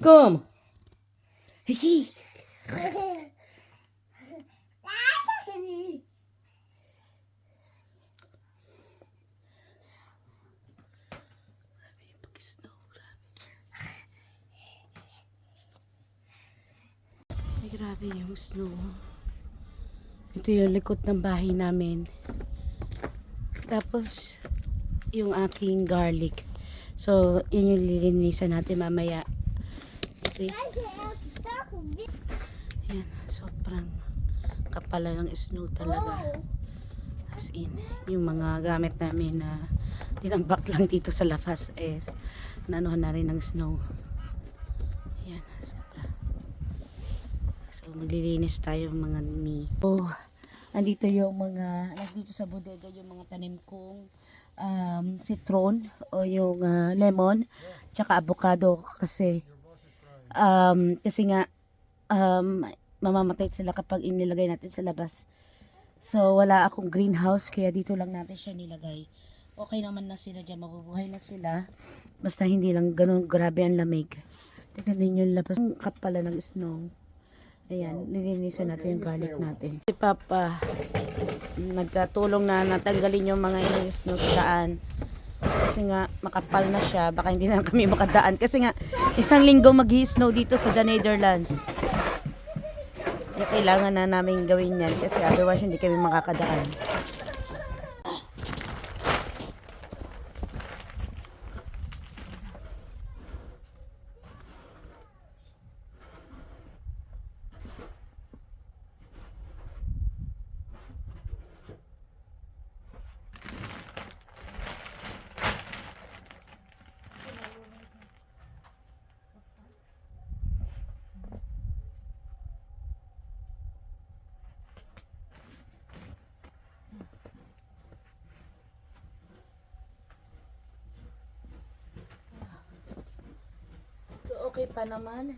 Come. Hey. Ay, grabe yung snow. Ito yung likod ng bahay namin. Tapos, yung aking garlic. So, yun yung lilinisan natin mamaya. Kasi, yan, sobrang kapala ng snow talaga. As in, yung mga gamit namin na tinambak lang dito sa labas is nanuhan na rin ng snow. Yan, sobra. So, maglilinis tayo mga mi. Oh, andito yung mga, nandito sa bodega yung mga tanim kong citron o yung lemon, tsaka avocado kasi nga mamamatay sila kapag inilagay natin sa labas. So, wala akong greenhouse kaya dito lang natin siya nilagay. Okay naman na sila dyan, mabubuhay na sila. Basta hindi lang ganun grabe ang lamig. Tignan ninyo yung labas. Ang kapala ng snow. Ayan, nilinisan natin yung garlic natin. Si Papa, nagkatulong na natanggalin yung mga inis no sa daan. Kasi nga, makapal na siya. Baka hindi na kami makadaan. Kasi nga, isang linggo mag-i-snow dito sa The Netherlands. Kaya kailangan na namin gawin yan. Kasi otherwise, hindi kami makakadaan. Okay pa naman.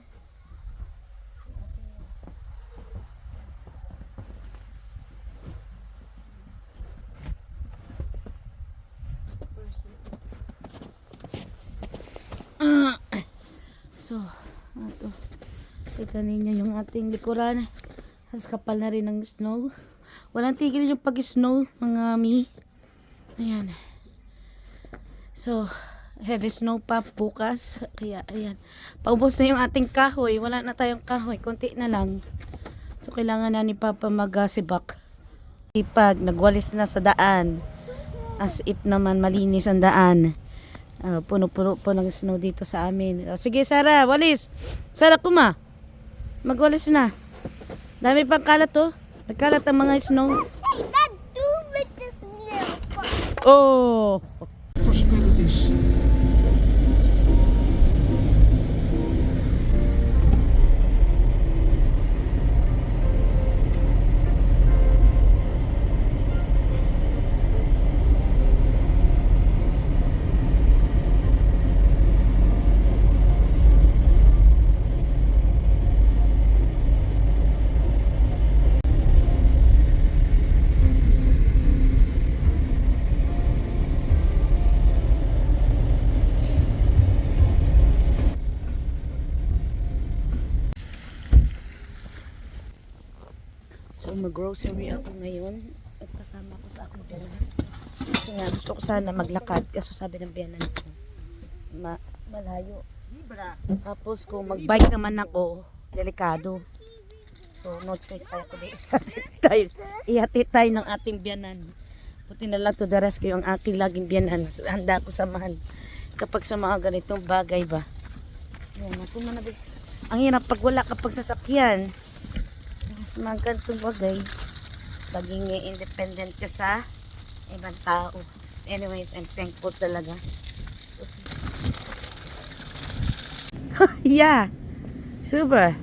So, ito. Kita ninyo yung ating likuran. Has kapal na rin ng snow. Walang tigil yung pag-snow, mga mi. Ayan. So, heavy snow pa bukas. Kaya, ayan. Paubos na yung ating kahoy. Wala na tayong kahoy. Konti na lang. So, kailangan na ni Papa magasibak. Pag nagwalis na sa daan. As if naman malinis ang daan. Puno-puno po ng snow dito sa amin. Sige, Sarah, walis. Sarah, kuma. Magwalis na. Dami pang kalat to. Nagkalat ang mga snow. Oh! Possibilities. So, mag-grocery ako ngayon at kasama ko sa aking biyanan. Kasi nga, gusto ko sana maglakad kasi sabi ng biyanan ko, malayo. Tapos kung mag-bike naman ako, delikado. So, no choice kaya ko ihatid tayo ng ating biyanan. Puti na lang to the rescue ang aking laging biyanan. Handa ko samahan kapag sa mga ganitong bagay ba. Yan, ako manabig. Ang hirap pag wala kapag sasakyan. Mga ganitong bagay, maging independent ka sa ibang tao. Anyways, I'm thankful talaga. Yeah, super.